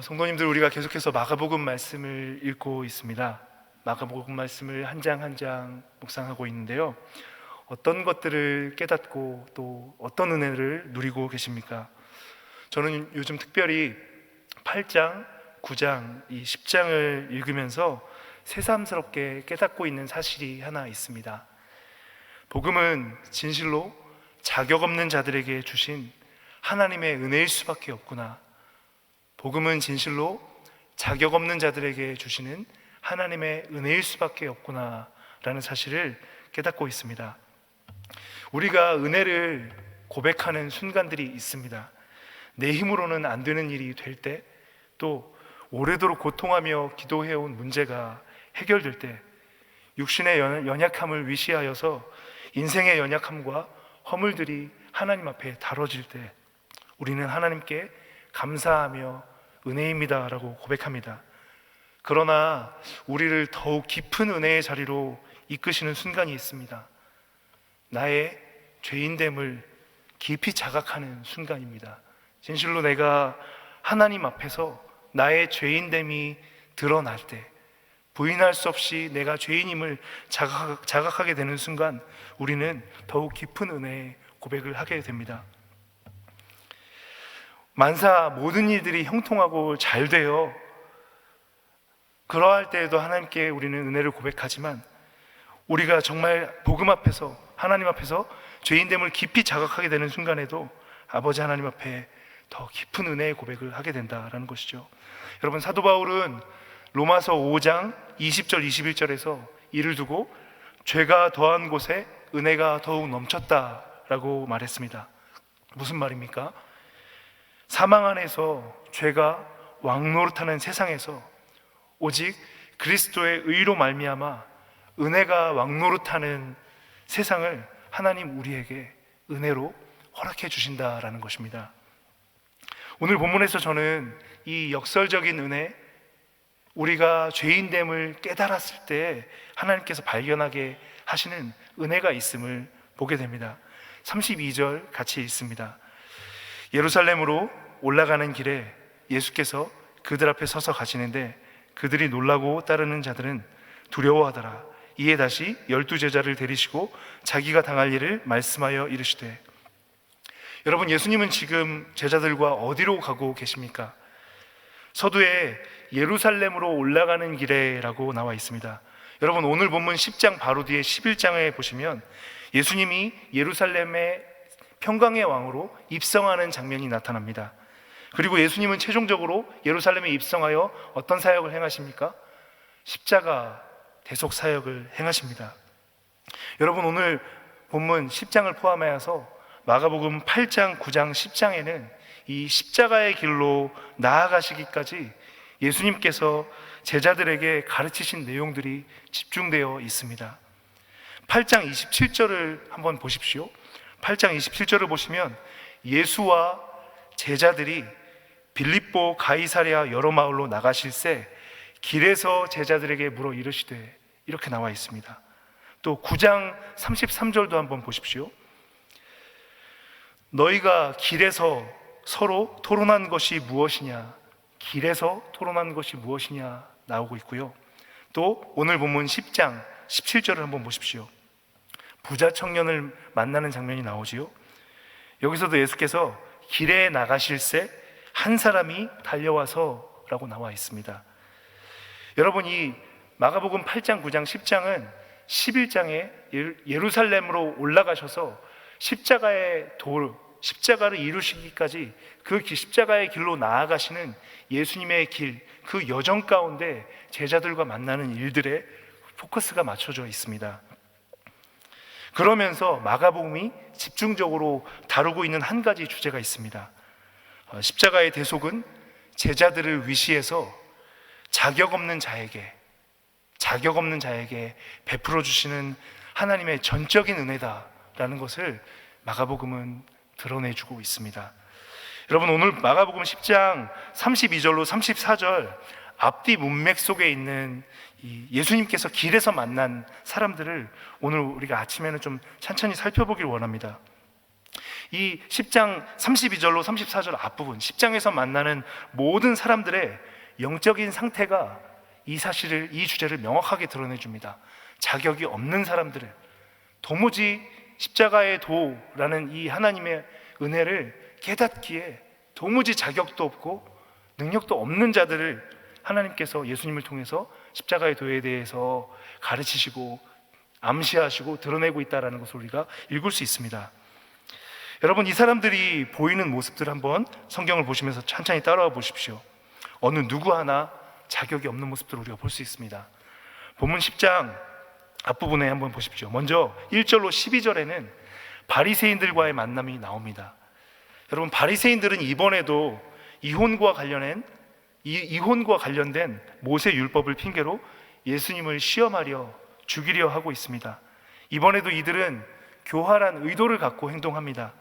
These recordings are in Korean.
성도님들, 우리가 계속해서 마가복음 말씀을 읽고 있습니다. 마가복음 말씀을 한 장 한 장 묵상하고 있는데요. 어떤 것들을 깨닫고 또 어떤 은혜를 누리고 계십니까? 저는 요즘 특별히 8장, 9장, 이 10장을 읽으면서 새삼스럽게 깨닫고 있는 사실이 하나 있습니다. 복음은 진실로 자격 없는 자들에게 주신 하나님의 은혜일 수밖에 없구나. 복음은 진실로 자격 없는 자들에게 주시는 하나님의 은혜일 수밖에 없구나 라는 사실을 깨닫고 있습니다. 우리가 은혜를 고백하는 순간들이 있습니다. 내 힘으로는 안 되는 일이 될 때, 또 오래도록 고통하며 기도해온 문제가 해결될 때, 육신의 연약함을 위시하여서 인생의 연약함과 허물들이 하나님 앞에 다뤄질 때, 우리는 하나님께 감사하며 은혜입니다 라고 고백합니다. 그러나 우리를 더욱 깊은 은혜의 자리로 이끄시는 순간이 있습니다. 나의 죄인됨을 깊이 자각하는 순간입니다. 진실로 내가 하나님 앞에서 나의 죄인됨이 드러날 때, 부인할 수 없이 내가 죄인임을 자각하게 되는 순간, 우리는 더욱 깊은 은혜의 고백을 하게 됩니다. 만사 모든 일들이 형통하고 잘 되어 그러할 때에도 하나님께 우리는 은혜를 고백하지만, 우리가 정말 복음 앞에서, 하나님 앞에서 죄인됨을 깊이 자각하게 되는 순간에도 아버지 하나님 앞에 더 깊은 은혜의 고백을 하게 된다라는 것이죠. 여러분, 사도 바울은 로마서 5장 20절 21절에서 이를 두고 죄가 더한 곳에 은혜가 더욱 넘쳤다라고 말했습니다. 무슨 말입니까? 사망 안에서 죄가 왕노릇하는 세상에서 오직 그리스도의 의로 말미암아 은혜가 왕노릇하는 세상을 하나님 우리에게 은혜로 허락해 주신다라는 것입니다. 오늘 본문에서 저는 이 역설적인 은혜, 우리가 죄인됨을 깨달았을 때 하나님께서 발견하게 하시는 은혜가 있음을 보게 됩니다. 32절 같이 읽습니다. 예루살렘으로 올라가는 길에 예수께서 그들 앞에 서서 가시는데 그들이 놀라고 따르는 자들은 두려워하더라. 이에 다시 12제자를 데리시고 자기가 당할 일을 말씀하여 이르시되. 여러분, 예수님은 지금 제자들과 어디로 가고 계십니까? 서두에 예루살렘으로 올라가는 길에 라고 나와 있습니다. 여러분, 오늘 본문 10장 바로 뒤에 11장에 보시면 예수님이 예루살렘의 평강의 왕으로 입성하는 장면이 나타납니다. 그리고 예수님은 최종적으로 예루살렘에 입성하여 어떤 사역을 행하십니까? 십자가 대속 사역을 행하십니다. 여러분, 오늘 본문 10장을 포함하여서 마가복음 8장, 9장, 10장에는 이 십자가의 길로 나아가시기까지 예수님께서 제자들에게 가르치신 내용들이 집중되어 있습니다. 8장 27절을 한번 보십시오. 8장 27절을 보시면 예수와 제자들이 빌립보 가이사랴 여러 마을로 나가실새 길에서 제자들에게 물어 이르시되, 이렇게 나와 있습니다. 또 9장 33절도 한번 보십시오. 너희가 길에서 서로 토론한 것이 무엇이냐, 길에서 토론한 것이 무엇이냐 나오고 있고요. 또 오늘 본문 10장 17절을 한번 보십시오. 부자 청년을 만나는 장면이 나오지요. 여기서도 예수께서 길에 나가실새 한 사람이 달려와서 라고 나와 있습니다. 여러분, 이 마가복음 8장, 9장, 10장은 11장에 예루살렘으로 올라가셔서 십자가를 이루시기까지 그 십자가의 길로 나아가시는 예수님의 길, 그 여정 가운데 제자들과 만나는 일들에 포커스가 맞춰져 있습니다. 그러면서 마가복음이 집중적으로 다루고 있는 한 가지 주제가 있습니다. 십자가의 대속은 제자들을 위시해서 자격 없는 자에게 베풀어 주시는 하나님의 전적인 은혜다라는 것을 마가복음은 드러내주고 있습니다. 여러분, 오늘 마가복음 10장 32절로 34절 앞뒤 문맥 속에 있는 예수님께서 길에서 만난 사람들을 오늘 우리가 아침에는 좀 천천히 살펴보길 원합니다. 이 10장 32절로 34절 앞부분, 10장에서 만나는 모든 사람들의 영적인 상태가 이 사실을, 이 주제를 명확하게 드러내줍니다. 자격이 없는 사람들을, 도무지 십자가의 도라는 이 하나님의 은혜를 깨닫기에 도무지 자격도 없고 능력도 없는 자들을 하나님께서 예수님을 통해서 십자가의 도에 대해서 가르치시고 암시하시고 드러내고 있다는 것을 우리가 읽을 수 있습니다. 여러분, 이 사람들이 보이는 모습들 한번 성경을 보시면서 천천히 따라와 보십시오. 어느 누구 하나 자격이 없는 모습들을 우리가 볼 수 있습니다. 본문 10장 앞부분에 한번 보십시오. 먼저 1절로 12절에는 바리새인들과의 만남이 나옵니다. 여러분, 바리새인들은 이번에도 이혼과 관련된 모세 율법을 핑계로 예수님을 시험하려 죽이려 하고 있습니다. 이번에도 이들은 교활한 의도를 갖고 행동합니다.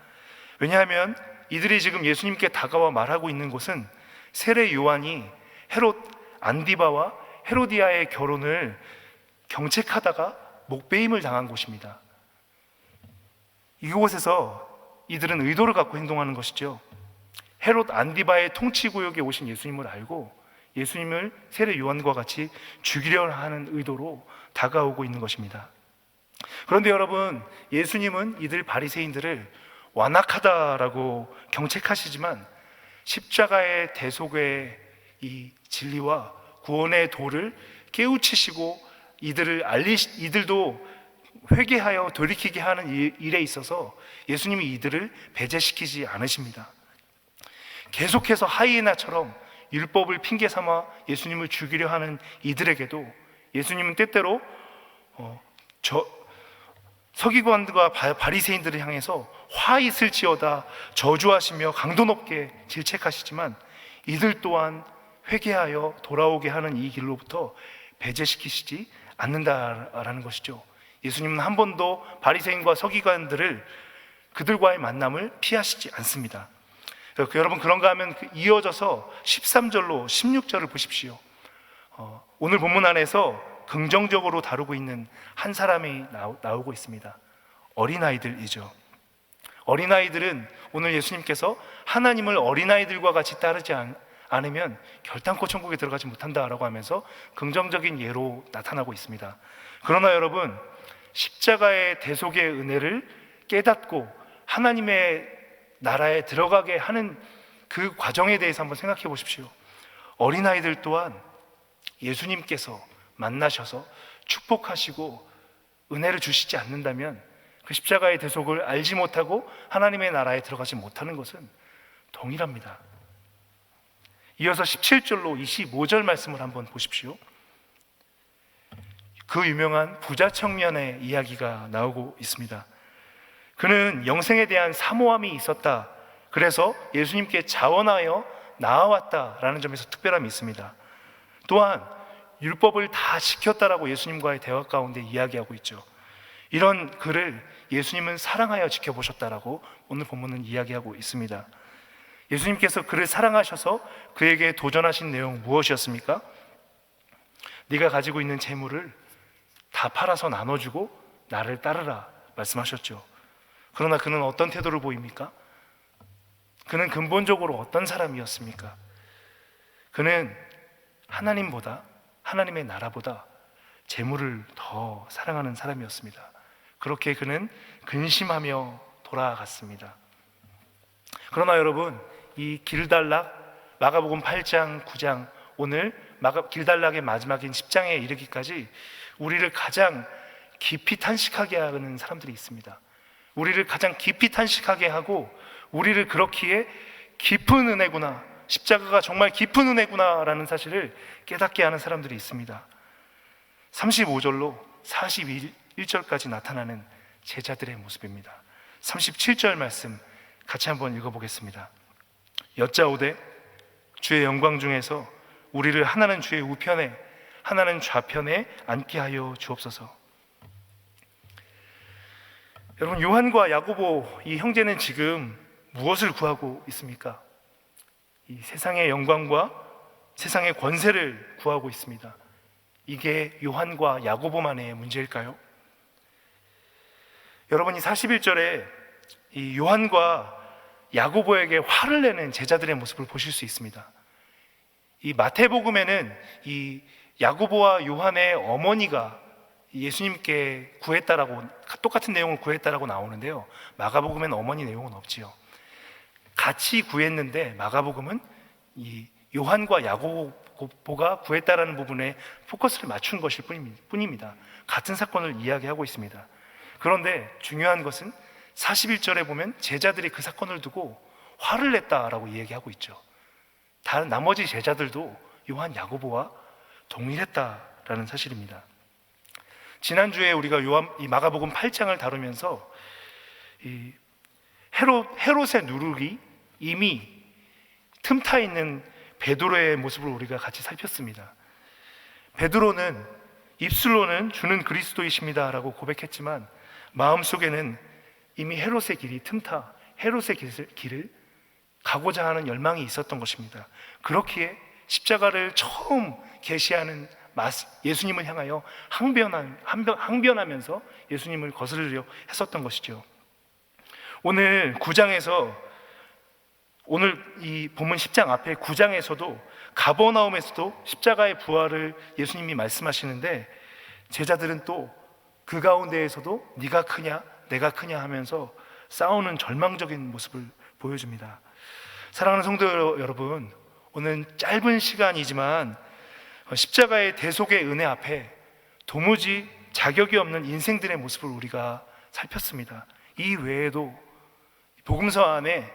왜냐하면 이들이 지금 예수님께 다가와 말하고 있는 것은 세례 요한이 헤롯 안디바와 헤로디아의 결혼을 경책하다가 목베임을 당한 곳입니다. 이곳에서 이들은 의도를 갖고 행동하는 것이죠. 헤롯 안디바의 통치 구역에 오신 예수님을 알고 예수님을 세례 요한과 같이 죽이려 하는 의도로 다가오고 있는 것입니다. 그런데 여러분, 예수님은 이들 바리새인들을 완악하다라고 경책하시지만 십자가의 대속의 이 진리와 구원의 도를 깨우치시고 이들도 회개하여 돌이키게 하는 일에 있어서 예수님이 이들을 배제시키지 않으십니다. 계속해서 하이에나처럼 율법을 핑계 삼아 예수님을 죽이려 하는 이들에게도 예수님은 때때로 서기관들과 바리새인들을 향해서 화 있을지어다 저주하시며 강도 높게 질책하시지만 이들 또한 회개하여 돌아오게 하는 이 길로부터 배제시키시지 않는다라는 것이죠. 예수님은 한 번도 바리새인과 서기관들을 그들과의 만남을 피하시지 않습니다. 여러분, 그런가 하면 이어져서 13절로 16절을 보십시오. 오늘 본문 안에서 긍정적으로 다루고 있는 한 사람이 나오고 있습니다. 어린아이들이죠. 어린아이들은 오늘 예수님께서 하나님을 어린아이들과 같이 따르지 않으면 결단코 천국에 들어가지 못한다라고 하면서 긍정적인 예로 나타나고 있습니다. 그러나 여러분, 십자가의 대속의 은혜를 깨닫고 하나님의 나라에 들어가게 하는 그 과정에 대해서 한번 생각해 보십시오. 어린아이들 또한 예수님께서 만나셔서 축복하시고 은혜를 주시지 않는다면 그 십자가의 대속을 알지 못하고 하나님의 나라에 들어가지 못하는 것은 동일합니다. 이어서 17절로 25절 말씀을 한번 보십시오. 그 유명한 부자 청년의 이야기가 나오고 있습니다. 그는 영생에 대한 사모함이 있었다. 그래서 예수님께 자원하여 나아왔다라는 점에서 특별함이 있습니다. 또한 율법을 다 지켰다라고 예수님과의 대화 가운데 이야기하고 있죠. 이런 그를 예수님은 사랑하여 지켜보셨다라고 오늘 본문은 이야기하고 있습니다. 예수님께서 그를 사랑하셔서 그에게 도전하신 내용 무엇이었습니까? 네가 가지고 있는 재물을 다 팔아서 나눠주고 나를 따르라 말씀하셨죠. 그러나 그는 어떤 태도를 보입니까? 그는 근본적으로 어떤 사람이었습니까? 그는 하나님보다, 하나님의 나라보다 재물을 더 사랑하는 사람이었습니다. 그렇게 그는 근심하며 돌아갔습니다. 그러나 여러분, 이 길달락, 마가복음 8장, 9장, 오늘 길달락의 마지막인 10장에 이르기까지 우리를 가장 깊이 탄식하게 하는 사람들이 있습니다. 우리를 가장 깊이 탄식하게 하고 우리를 그렇기에 깊은 은혜구나, 십자가가 정말 깊은 은혜구나라는 사실을 깨닫게 하는 사람들이 있습니다. 35절로 41절까지 나타나는 제자들의 모습입니다. 37절 말씀 같이 한번 읽어보겠습니다. 여짜오되 주의 영광 중에서 우리를 하나는 주의 우편에 하나는 좌편에 앉게 하여 주옵소서. 여러분, 요한과 야고보 이 형제는 지금 무엇을 구하고 있습니까? 이 세상의 영광과 세상의 권세를 구하고 있습니다. 이게 요한과 야고보만의 문제일까요? 여러분이 41절에 이 요한과 야고보에게 화를 내는 제자들의 모습을 보실 수 있습니다. 이 마태복음에는 이 야고보와 요한의 어머니가 예수님께 구했다라고, 똑같은 내용을 구했다라고 나오는데요, 마가복음에는 어머니 내용은 없지요. 같이 구했는데 마가복음은 이 요한과 야고보가 구했다라는 부분에 포커스를 맞춘 것일 뿐입니다. 같은 사건을 이야기하고 있습니다. 그런데 중요한 것은 41절에 보면 제자들이 그 사건을 두고 화를 냈다라고 이야기하고 있죠. 다른 나머지 제자들도 요한, 야고보와 동일했다라는 사실입니다. 지난주에 우리가 이 마가복음 8장을 다루면서 이 헤롯의 누룩이 이미 틈타 있는 베드로의 모습을 우리가 같이 살폈습니다. 베드로는 입술로는 주는 그리스도이십니다라고 고백했지만 마음속에는 이미 헤롯의 길이 틈타 헤롯의 길을 가고자 하는 열망이 있었던 것입니다. 그렇기에 십자가를 처음 계시하는 예수님을 향하여 항변하면서 예수님을 거스르려 했었던 것이죠. 오늘 9장에서, 오늘 이 본문 10장 앞에 9장에서도 가버나움에서도 십자가의 부활을 예수님이 말씀하시는데, 제자들은 또 그 가운데에서도 네가 크냐 내가 크냐 하면서 싸우는 절망적인 모습을 보여줍니다. 사랑하는 성도 여러분, 오늘 짧은 시간이지만 십자가의 대속의 은혜 앞에 도무지 자격이 없는 인생들의 모습을 우리가 살폈습니다. 이 외에도 복음서 안에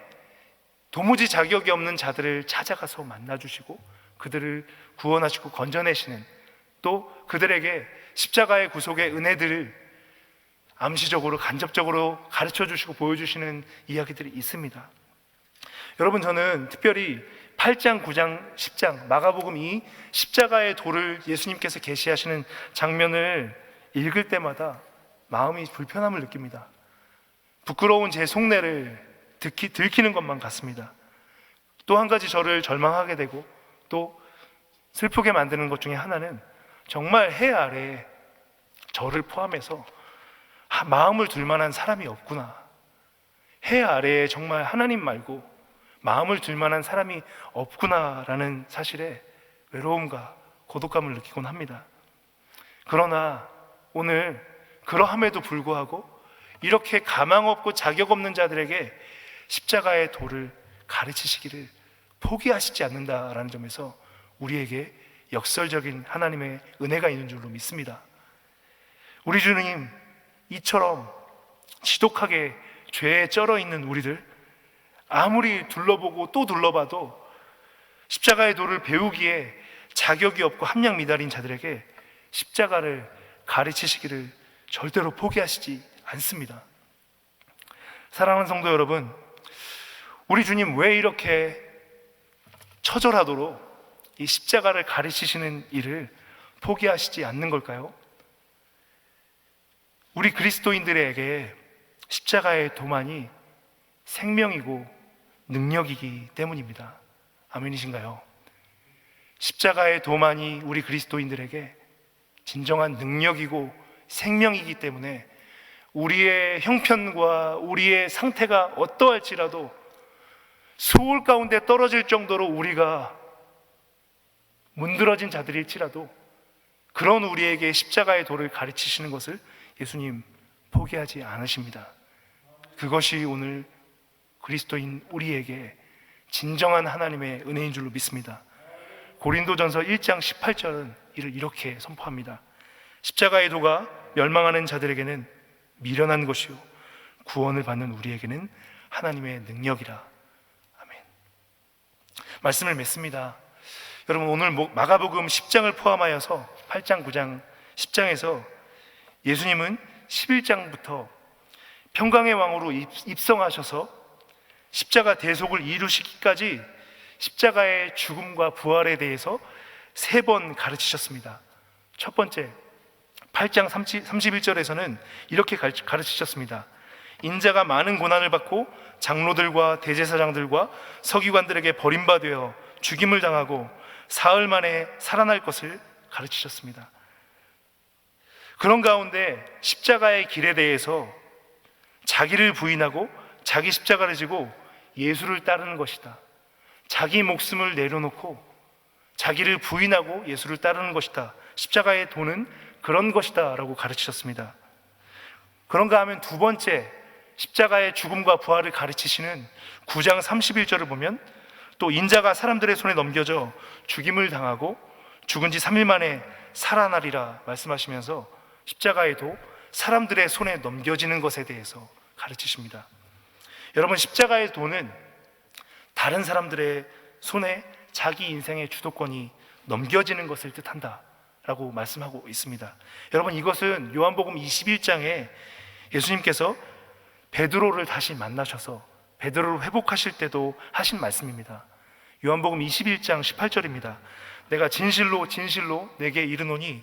도무지 자격이 없는 자들을 찾아가서 만나주시고 그들을 구원하시고 건져내시는, 또 그들에게 십자가의 구속의 은혜들을 암시적으로 간접적으로 가르쳐주시고 보여주시는 이야기들이 있습니다. 여러분, 저는 특별히 8장, 9장, 10장 마가복음 이 십자가의 도를 예수님께서 계시하시는 장면을 읽을 때마다 마음이 불편함을 느낍니다. 부끄러운 제 속내를 들키는 것만 같습니다. 또 한 가지 저를 절망하게 되고 또 슬프게 만드는 것 중에 하나는, 정말 해 아래에 저를 포함해서 마음을 둘 만한 사람이 없구나, 해 아래에 정말 하나님 말고 마음을 둘 만한 사람이 없구나라는 사실에 외로움과 고독감을 느끼곤 합니다. 그러나 오늘 그러함에도 불구하고 이렇게 가망 없고 자격 없는 자들에게 십자가의 도를 가르치시기를 포기하시지 않는다라는 점에서 우리에게 역설적인 하나님의 은혜가 있는 줄로 믿습니다. 우리 주님, 이처럼 지독하게 죄에 쩔어 있는 우리들, 아무리 둘러보고 또 둘러봐도 십자가의 도를 배우기에 자격이 없고 함량 미달인 자들에게 십자가를 가르치시기를 절대로 포기하시지 않습니다. 사랑하는 성도 여러분, 우리 주님 왜 이렇게 처절하도록 이 십자가를 가르치시는 일을 포기하시지 않는 걸까요? 우리 그리스도인들에게 십자가의 도만이 생명이고 능력이기 때문입니다. 아멘이신가요? 십자가의 도만이 우리 그리스도인들에게 진정한 능력이고 생명이기 때문에 우리의 형편과 우리의 상태가 어떠할지라도 소울 가운데 떨어질 정도로 우리가 문드러진 자들일지라도 그런 우리에게 십자가의 도를 가르치시는 것을 예수님 포기하지 않으십니다. 그것이 오늘 그리스도인 우리에게 진정한 하나님의 은혜인 줄로 믿습니다. 고린도전서 1장 18절은 이를 이렇게 선포합니다. 십자가의 도가 멸망하는 자들에게는 미련한 것이요 구원을 받는 우리에게는 하나님의 능력이라. 아멘. 말씀을 맺습니다. 여러분, 오늘 마가복음 10장을 포함하여서 8장, 9장, 10장에서 예수님은 11장부터 평강의 왕으로 입성하셔서 십자가 대속을 이루시기까지 십자가의 죽음과 부활에 대해서 3번 가르치셨습니다. 첫 번째, 8장 31절에서는 이렇게 가르치셨습니다. 인자가 많은 고난을 받고 장로들과 대제사장들과 서기관들에게 버림받아 죽임을 당하고 사흘 만에 살아날 것을 가르치셨습니다. 그런 가운데 십자가의 길에 대해서 자기를 부인하고 자기 십자가를 지고 예수를 따르는 것이다. 자기 목숨을 내려놓고 자기를 부인하고 예수를 따르는 것이다. 십자가의 도는 그런 것이다 라고 가르치셨습니다. 그런가 하면 두 번째, 십자가의 죽음과 부활을 가르치시는 9장 31절을 보면 또 인자가 사람들의 손에 넘겨져 죽임을 당하고 죽은 지 3일 만에 살아나리라 말씀하시면서 십자가의 도, 사람들의 손에 넘겨지는 것에 대해서 가르치십니다. 여러분, 십자가의 도는 다른 사람들의 손에 자기 인생의 주도권이 넘겨지는 것을 뜻한다 라고 말씀하고 있습니다. 여러분, 이것은 요한복음 21장에 예수님께서 베드로를 다시 만나셔서 베드로를 회복하실 때도 하신 말씀입니다. 요한복음 21장 18절입니다. 내가 진실로 진실로 내게 이르노니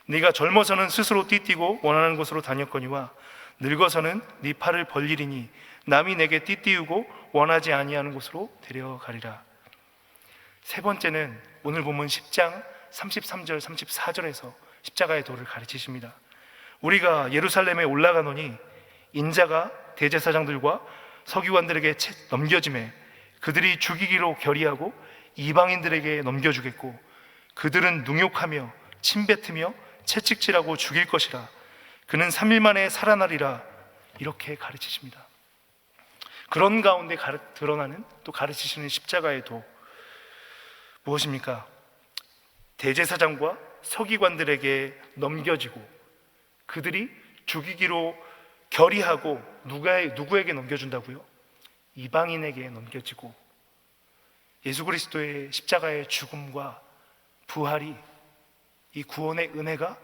네가 젊어서는 스스로 띠띠고 원하는 곳으로 다녔거니와 늙어서는 네 팔을 벌리리니 남이 내게 띠띠우고 원하지 아니하는 곳으로 데려가리라. 세 번째는 오늘 본문 10장 33절 34절에서 십자가의 도를 가르치십니다. 우리가 예루살렘에 올라가노니 인자가 대제사장들과 서기관들에게 넘겨짐에 그들이 죽이기로 결의하고 이방인들에게 넘겨주겠고 그들은 능욕하며 침뱉으며 채찍질하고 죽일 것이라. 그는 3일 만에 살아나리라. 이렇게 가르치십니다. 그런 가운데 드러나는 또 가르치시는 십자가의 도 무엇입니까? 대제사장과 서기관들에게 넘겨지고 그들이 죽이기로 결의하고 누구에게 넘겨준다고요? 이방인에게 넘겨지고 예수 그리스도의 십자가의 죽음과 부활이 이 구원의 은혜가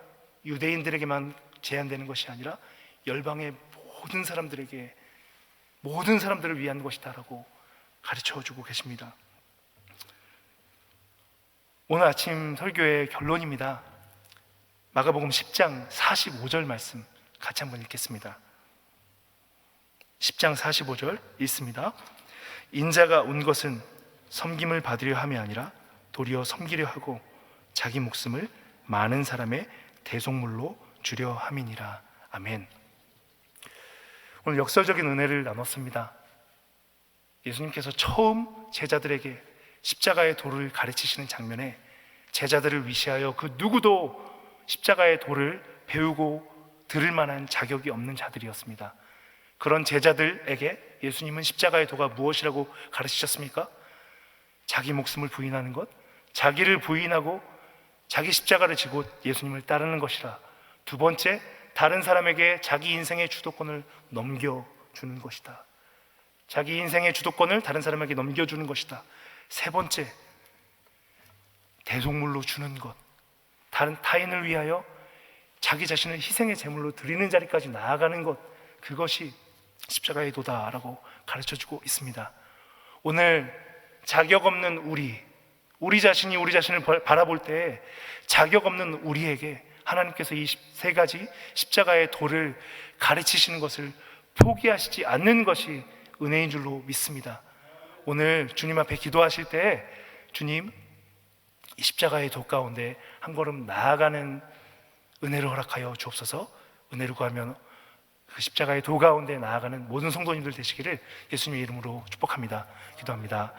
유대인들에게만 제한되는 것이 아니라 열방의 모든 사람들에게 모든 사람들을 위한 것이다라고 가르쳐주고 계십니다. 오늘 아침 설교의 결론입니다. 마가복음 10장 45절 말씀 같이 한번 읽겠습니다. 10장 45절 읽습니다. 인자가 온 것은 섬김을 받으려 함이 아니라 도리어 섬기려 하고 자기 목숨을 많은 사람의 대속물로 주려 함이니라. 아멘. 오늘 역설적인 은혜를 나눴습니다. 예수님께서 처음 제자들에게 십자가의 도를 가르치시는 장면에 제자들을 위시하여 그 누구도 십자가의 도를 배우고 들을 만한 자격이 없는 자들이었습니다. 그런 제자들에게 예수님은 십자가의 도가 무엇이라고 가르치셨습니까? 자기 목숨을 부인하는 것, 자기를 부인하고 자기 십자가를 지고 예수님을 따르는 것이라. 두 번째, 다른 사람에게 자기 인생의 주도권을 넘겨주는 것이다. 자기 인생의 주도권을 다른 사람에게 넘겨주는 것이다. 세 번째, 대속물로 주는 것, 다른 타인을 위하여 자기 자신을 희생의 제물로 드리는 자리까지 나아가는 것, 그것이 십자가의 도다라고 가르쳐주고 있습니다. 오늘 자격 없는 우리 자신이 우리 자신을 바라볼 때 자격 없는 우리에게 하나님께서 이 세 가지 십자가의 도를 가르치시는 것을 포기하시지 않는 것이 은혜인 줄로 믿습니다. 오늘 주님 앞에 기도하실 때 주님, 이 십자가의 도 가운데 한 걸음 나아가는 은혜를 허락하여 주옵소서. 은혜를 구하면 그 십자가의 도 가운데 나아가는 모든 성도님들 되시기를 예수님의 이름으로 축복합니다. 기도합니다.